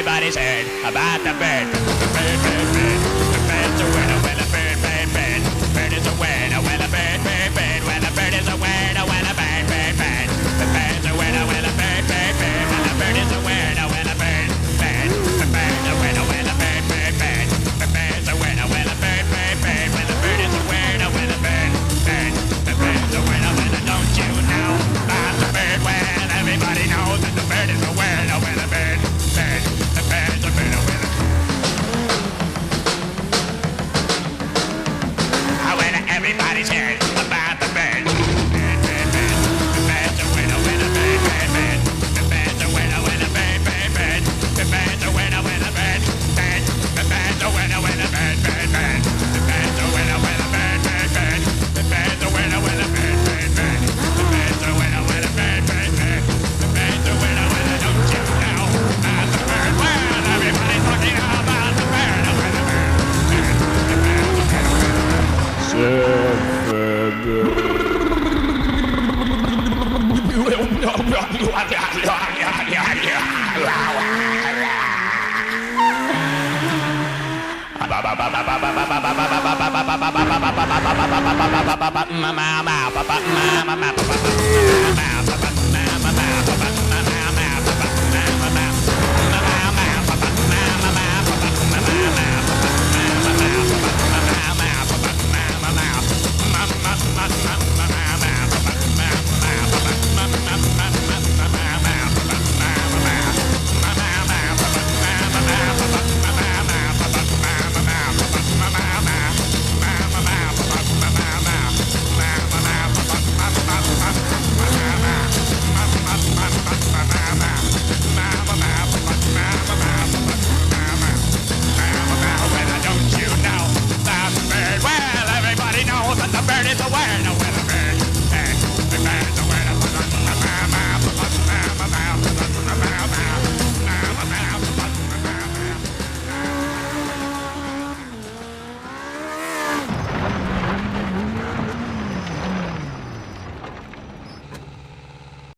everybody's heard about the bird. The bird, bird, bird. The bird's a winner, well a bird, bird, bird. Bird is a winner, well a bird, bird, bird. Well a bird is a winner, well a bird, bird, bird. The bird's a winner, well a bird, bird, bird. Well a bird is a winner, well a bird, bird. The bird's a winner, well a bird, bird, bird. The bird's a winner, well a bird, bird, bird. Well the bird is a winner, well a bird, bird. The bird's a winner, well don't you know about the bird? Well everybody knows that the bird is a winner, well a bird, bird. The bird's a winner, well a everybody's heard about the bird. Bird, bird, bird. The bird's a winner, winner, bird, bird, bird. The bird's a winner, winner, bird, bird, bird. The bird's a winner, winner, bird, bird. The bird's a winner, winner, bird, bird, bird. The bird's a winner, winner, bird, bird, bird. The bird's a winner, winner, bird, bird, bird. The bird's a winner, winner, bird, bird, bird. The bird's a winner, winner, don't you know about the bird? Well, everybody's talking about the bird, the winner, bird, bird. The bird's a winner, winner. Don't you know that the bird? Well, everybody knows that the bird is a winner.